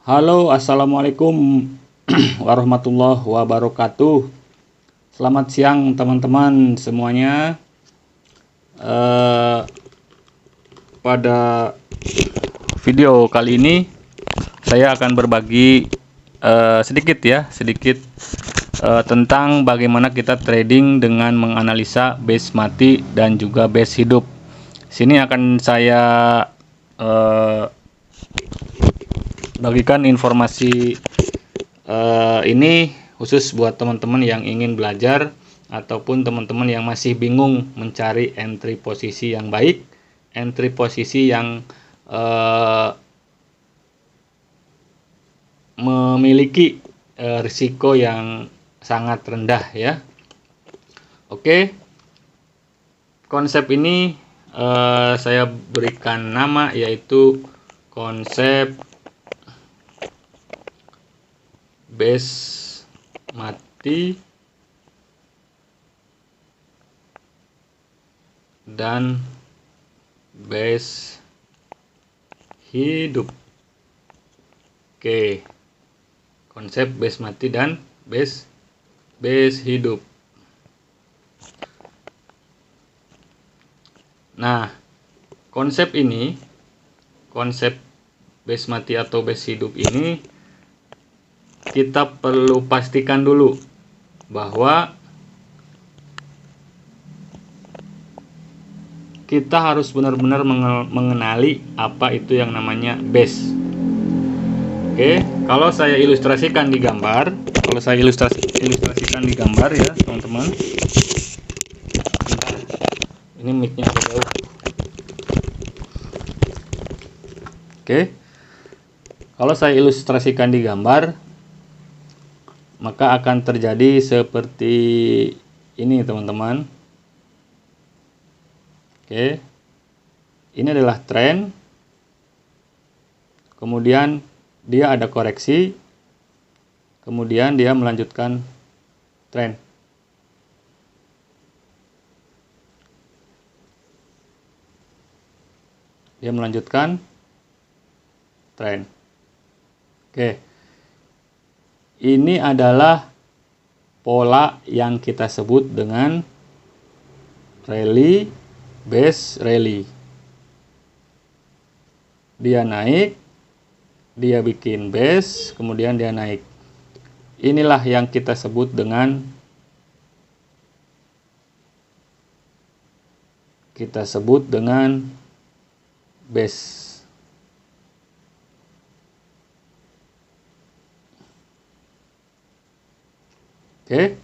Halo, assalamualaikum warahmatullahi wabarakatuh. Selamat siang teman-teman semuanya. Pada video kali ini saya akan berbagi sedikit tentang bagaimana kita trading dengan menganalisa base mati dan juga base hidup. Sini akan saya bagikan informasi ini khusus buat teman-teman yang ingin belajar ataupun teman-teman yang masih bingung mencari entry posisi yang baik, entry posisi yang memiliki risiko yang sangat rendah ya. Oke, konsep ini saya berikan nama yaitu konsep base mati dan base hidup. Oke, konsep base mati dan base hidup. Nah, konsep base mati atau base hidup ini kita perlu pastikan dulu bahwa kita harus benar-benar mengenali apa itu yang namanya base. Oke, kalau saya ilustrasikan di gambar, ya teman-teman. Ini mic-nya jauh. Oke, kalau saya ilustrasikan di gambar, maka akan terjadi seperti ini teman-teman. Oke, ini adalah tren, kemudian dia ada koreksi, kemudian dia melanjutkan tren. Dia melanjutkan tren. Oke, ini adalah pola yang kita sebut dengan rally, base rally. Dia naik, dia bikin base, kemudian dia naik. Inilah yang kita sebut dengan base. Oke,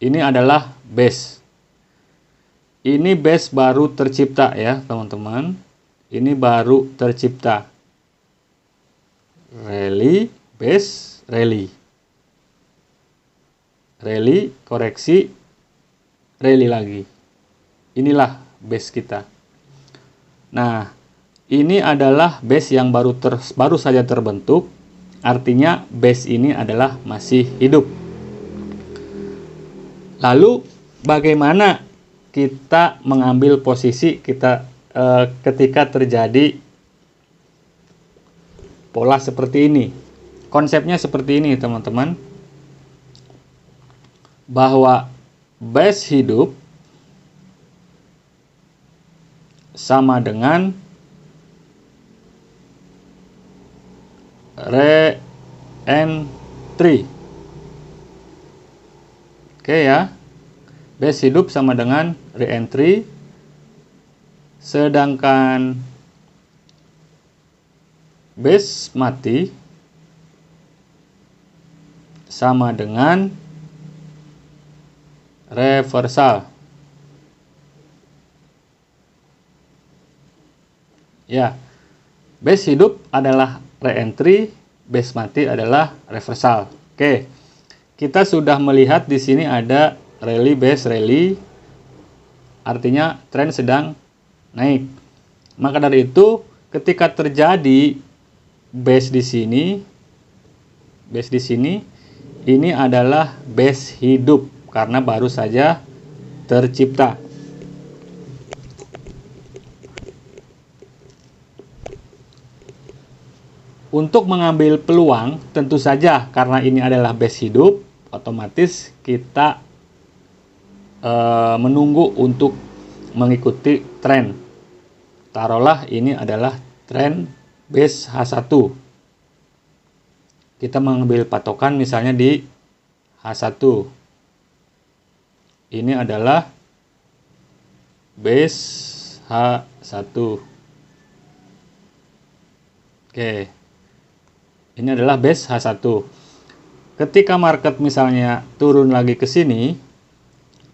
ini adalah base. Ini base baru tercipta ya teman-teman. Ini baru tercipta. Rally, base, rally. Rally, koreksi, rally lagi. Inilah base kita. Nah, ini adalah base yang baru saja terbentuk. Artinya base ini adalah masih hidup. Lalu bagaimana kita mengambil posisi kita ketika terjadi pola seperti ini? Konsepnya seperti ini teman-teman, bahwa base hidup sama dengan re-entry. Oke ya, base hidup sama dengan re-entry, sedangkan base mati sama dengan reversal. Ya, base hidup adalah re-entry, base mati adalah reversal. Oke. Kita sudah melihat di sini ada rally, base, rally. Artinya tren sedang naik. Maka dari itu, ketika terjadi base di sini, ini adalah base hidup karena baru saja tercipta. Untuk mengambil peluang, tentu saja karena ini adalah base hidup, otomatis kita menunggu untuk mengikuti tren. Taruhlah ini adalah tren base H1. Kita mengambil patokan misalnya di H1. Ini adalah base H1. Oke. Ini adalah base H1. Ketika market misalnya turun lagi ke sini,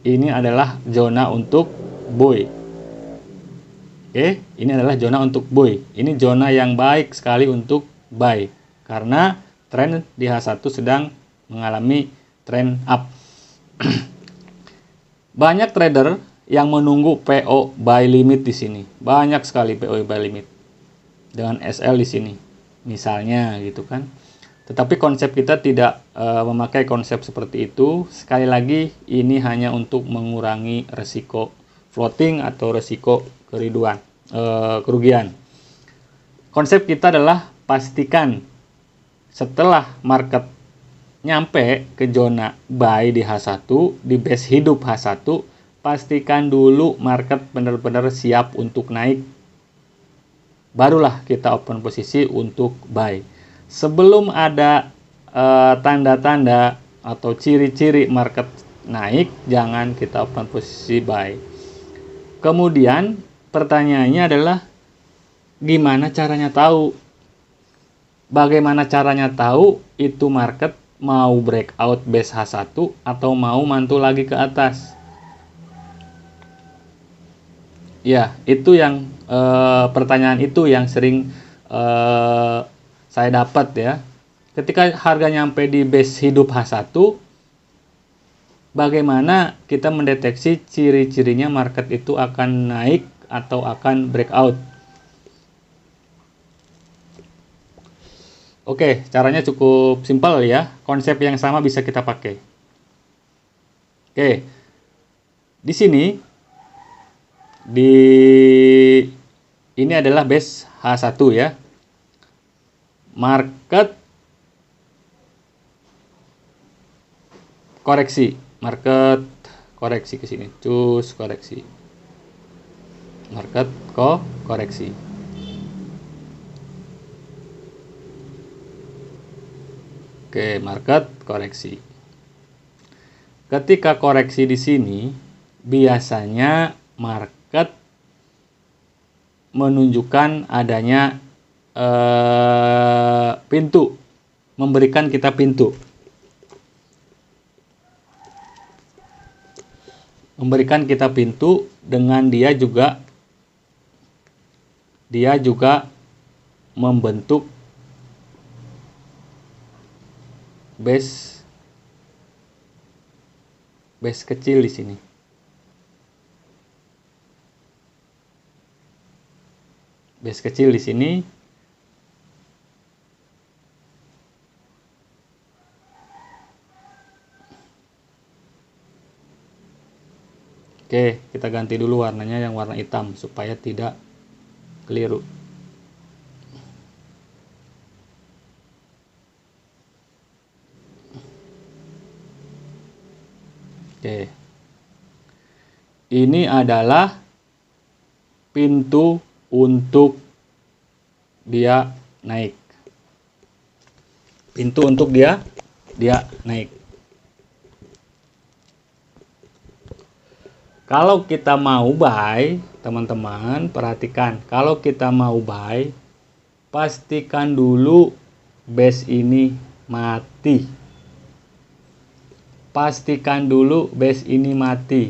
ini adalah zona untuk buy. Oke, ini adalah zona untuk buy. Ini zona yang baik sekali untuk buy karena tren di H1 sedang mengalami trend up. Banyak trader yang menunggu PO buy limit di sini. Banyak sekali PO buy limit dengan SL di sini. Misalnya gitu kan. Tetapi konsep kita tidak memakai konsep seperti itu. Sekali lagi ini hanya untuk mengurangi resiko floating atau resiko kerugian. Konsep kita adalah pastikan setelah market nyampe ke zona buy di H1, di base hidup H1, pastikan dulu market benar-benar siap untuk naik. Barulah kita open posisi untuk buy. Sebelum ada tanda-tanda atau ciri-ciri market naik, jangan kita open posisi buy. Kemudian pertanyaannya adalah gimana caranya tahu? Bagaimana caranya tahu itu market mau breakout base H1 atau mau mantul lagi ke atas? Ya, itu yang pertanyaan itu yang sering saya dapat ya. Ketika harga nyampe di base hidup H1, bagaimana kita mendeteksi ciri-cirinya market itu akan naik atau akan breakout? Oke, caranya cukup simpel ya. Konsep yang sama bisa kita pakai. Oke. Di sini ini adalah base H1 ya. Market koreksi, ke sini. Cus koreksi. Market koreksi. Oke, market koreksi. Ketika koreksi di sini, biasanya market menunjukkan adanya pintu, memberikan kita pintu. Memberikan kita pintu dengan dia juga membentuk base kecil di sini. Base kecil di sini. Oke, kita ganti dulu warnanya yang warna hitam supaya tidak keliru. Oke. Ini adalah pintu untuk dia naik. Pintu untuk dia naik. Kalau kita mau buy, teman-teman, perhatikan. Kalau kita mau buy, pastikan dulu base ini mati. Pastikan dulu base ini mati.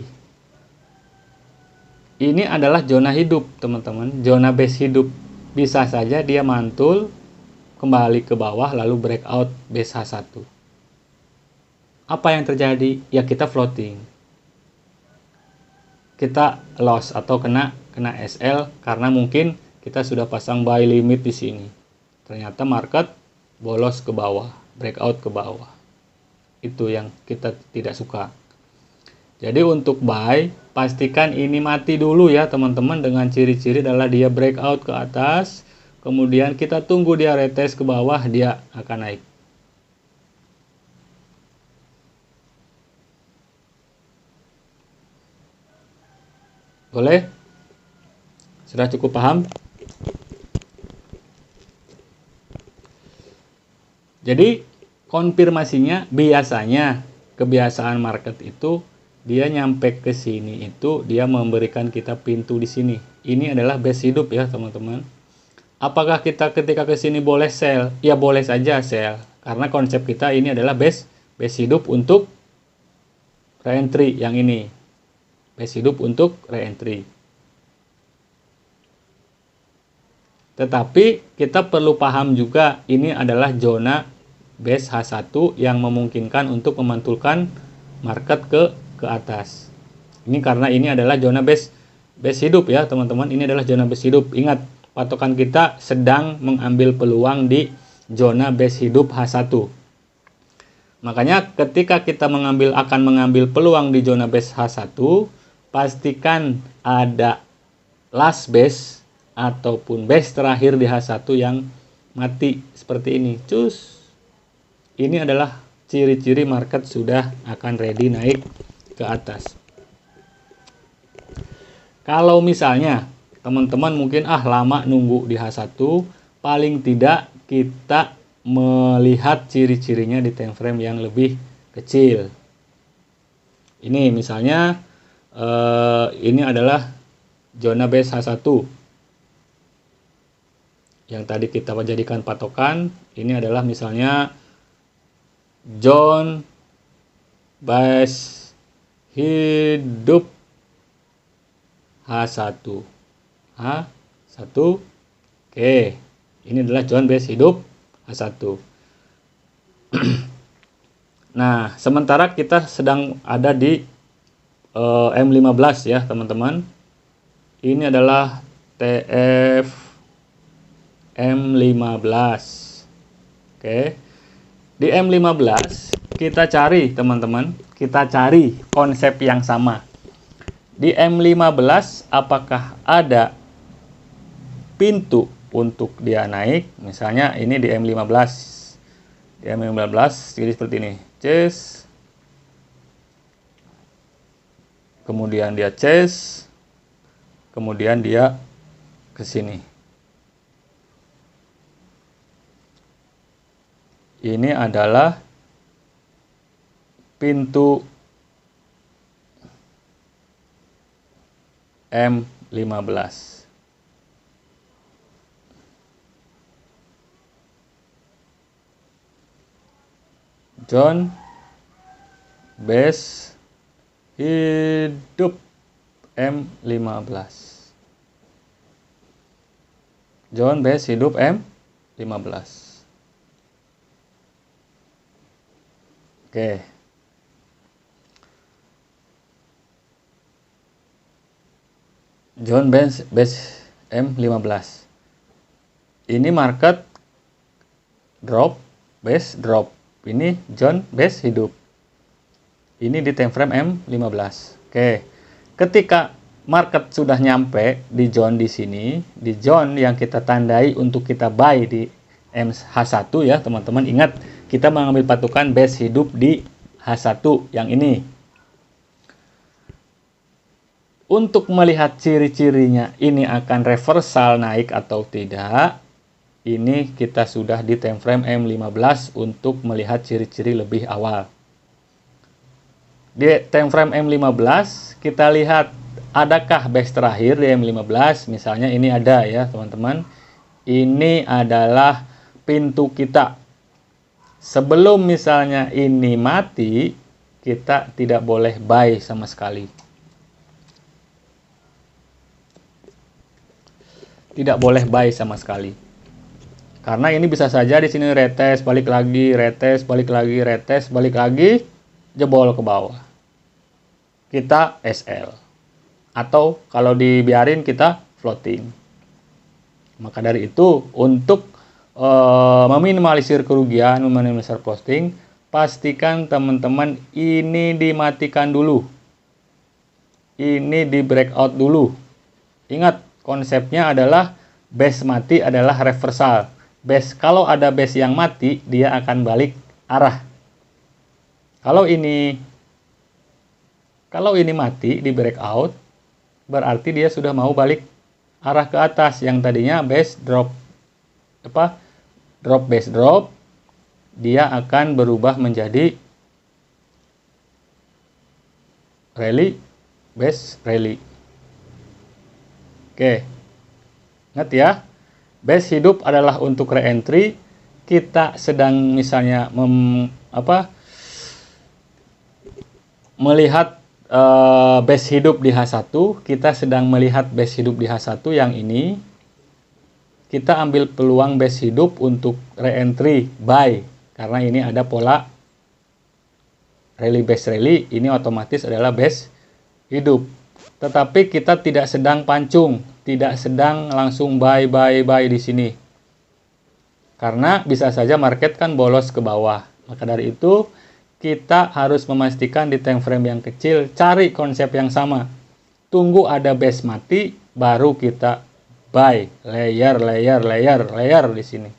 Ini adalah zona hidup, teman-teman. Zona base hidup. Bisa saja dia mantul, kembali ke bawah, lalu breakout base H1. Apa yang terjadi? Ya kita floating. Kita loss atau kena SL karena mungkin kita sudah pasang buy limit di sini. Ternyata market bolos ke bawah, breakout ke bawah. Itu yang kita tidak suka. Jadi untuk buy, pastikan ini mati dulu ya teman-teman, dengan ciri-ciri adalah dia breakout ke atas, kemudian kita tunggu dia retest ke bawah, dia akan naik. Boleh? Sudah cukup paham? Jadi konfirmasinya biasanya kebiasaan market itu dia nyampe ke sini itu dia memberikan kita pintu di sini. Ini adalah base hidup ya teman-teman. Apakah kita ketika ke sini boleh sell? Ya boleh saja sell. Karena konsep kita ini adalah base hidup untuk re-entry yang ini. Base hidup untuk re-entry. Tetapi kita perlu paham juga ini adalah zona base H1 yang memungkinkan untuk memantulkan market ke atas. Ini karena ini adalah zona base hidup ya teman-teman. Ini adalah zona base hidup. Ingat, patokan kita sedang mengambil peluang di zona base hidup H1. Makanya ketika kita akan mengambil peluang di zona base H1, pastikan ada last base ataupun base terakhir di H1 yang mati seperti ini. Cus. Ini adalah ciri-ciri market sudah akan ready naik ke atas. Kalau misalnya teman-teman mungkin lama nunggu di H1, paling tidak kita melihat ciri-cirinya di time frame yang lebih kecil. Ini misalnya ini adalah zona base H1 yang tadi kita jadikan patokan. Ini adalah misalnya zona base hidup H1. Oke. Ini adalah zona base hidup H1. Nah, sementara kita sedang ada di M15 ya, teman-teman. Ini adalah TF M15. Oke. Di M15 kita cari teman-teman, kita cari konsep yang sama. Di M15 apakah ada pintu untuk dia naik? Misalnya ini di M15. Di M15 jadi seperti ini. Chase. Kemudian dia chase. Kemudian dia ke sini. Ini adalah pintu M15. Zona base hidup M15. Zona base hidup M15. Oke. Zona base M15. Ini market drop, base drop. Ini zona base hidup. Ini di time frame M15. Oke. Ketika market sudah nyampe di zone di sini, di zone yang kita tandai untuk kita buy di H1 ya, teman-teman. Ingat, kita mengambil patokan base hidup di H1 yang ini. Untuk melihat ciri-cirinya ini akan reversal naik atau tidak, ini kita sudah di time frame M15 untuk melihat ciri-ciri lebih awal. Di time frame M15 kita lihat adakah base terakhir di M15. Misalnya ini ada ya teman-teman. Ini adalah pintu kita. Sebelum misalnya ini mati, kita tidak boleh buy sama sekali. Tidak boleh buy sama sekali. Karena ini bisa saja di sini retest, balik lagi, retest, balik lagi, retest, balik lagi, jebol ke bawah. Kita SL. Atau kalau dibiarin kita floating. Maka dari itu untuk meminimalisir kerugian, meminimalisir posting, pastikan teman-teman ini dimatikan dulu. Ini di breakout dulu. Ingat, konsepnya adalah base mati adalah reversal. Base, kalau ada base yang mati, dia akan balik arah. Kalau ini mati di breakout, berarti dia sudah mau balik arah ke atas. Yang tadinya base drop, drop base drop, dia akan berubah menjadi rally base rally. Oke, ingat ya, base hidup adalah untuk re-entry. Kita sedang misalnya melihat base hidup di H1, kita sedang melihat base hidup di H1 yang ini. Kita ambil peluang base hidup untuk re-entry buy, karena ini ada pola rally base rally, ini otomatis adalah base hidup. Tetapi kita tidak sedang pancung, tidak sedang langsung buy di sini. Karena bisa saja market kan bolos ke bawah. Maka dari itu kita harus memastikan di time frame yang kecil, cari konsep yang sama. Tunggu ada base mati, baru kita buy, layer di sini.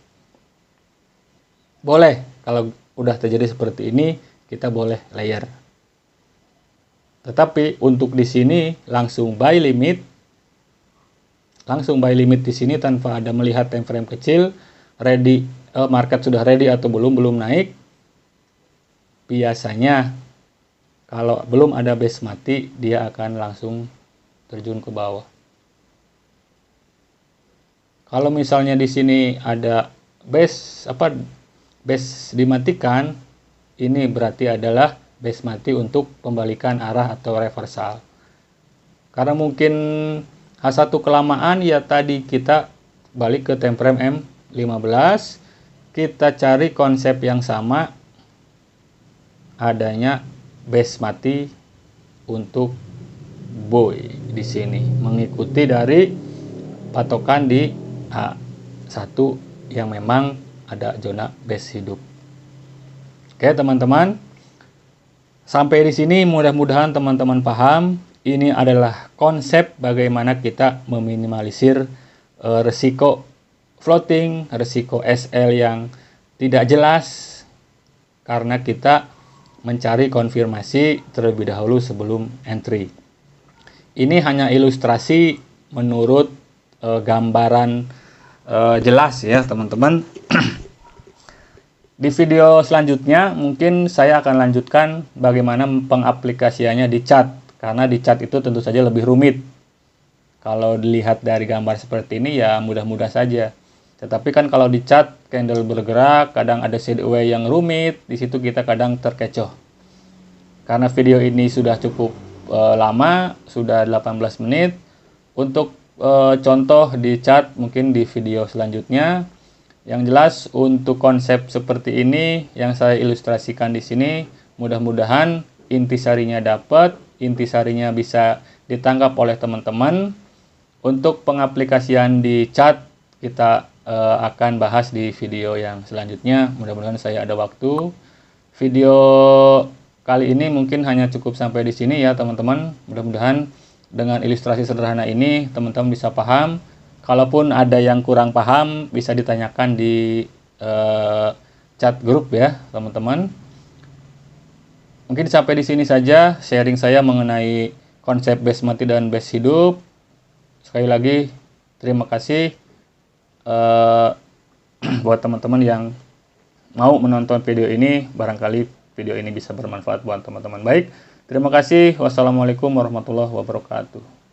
Boleh, kalau udah terjadi seperti ini, kita boleh layer. Tetapi untuk di sini langsung buy limit di sini tanpa ada melihat time frame kecil, ready, market sudah ready atau belum naik. Biasanya kalau belum ada base mati, dia akan langsung terjun ke bawah. Kalau misalnya di sini ada base dimatikan, ini berarti adalah base mati untuk pembalikan arah atau reversal. Karena mungkin H1 kelamaan, ya tadi kita balik ke time frame M15, kita cari konsep yang sama, adanya base mati untuk buy di sini, mengikuti dari patokan di H1 yang memang ada zona base hidup. Oke teman-teman, sampai di sini mudah-mudahan teman-teman paham. Ini adalah konsep bagaimana kita meminimalisir resiko floating, resiko SL yang tidak jelas, karena kita mencari konfirmasi terlebih dahulu sebelum entry. Ini hanya ilustrasi menurut gambaran jelas ya teman-teman. Di video selanjutnya mungkin saya akan lanjutkan bagaimana pengaplikasiannya di chart, karena di chart itu tentu saja lebih rumit. Kalau dilihat dari gambar seperti ini ya mudah-mudah saja. Tetapi kan kalau di chart candle bergerak, kadang ada sideway yang rumit, di situ kita kadang terkecoh. Karena video ini sudah cukup lama, sudah 18 menit. Untuk contoh di chart mungkin di video selanjutnya. Yang jelas untuk konsep seperti ini yang saya ilustrasikan di sini, mudah-mudahan intisarinya dapat, intisarinya bisa ditangkap oleh teman-teman. Untuk pengaplikasian di chart kita akan bahas di video yang selanjutnya. Mudah-mudahan saya ada waktu. Video kali ini mungkin hanya cukup sampai di sini ya teman-teman. Mudah-mudahan dengan ilustrasi sederhana ini teman-teman bisa paham. Kalaupun ada yang kurang paham, bisa ditanyakan di chat grup ya, teman-teman. Mungkin sampai di sini saja sharing saya mengenai konsep base mati dan base hidup. Sekali lagi, terima kasih buat teman-teman yang mau menonton video ini. Barangkali video ini bisa bermanfaat buat teman-teman. Baik, terima kasih. Wassalamualaikum warahmatullahi wabarakatuh.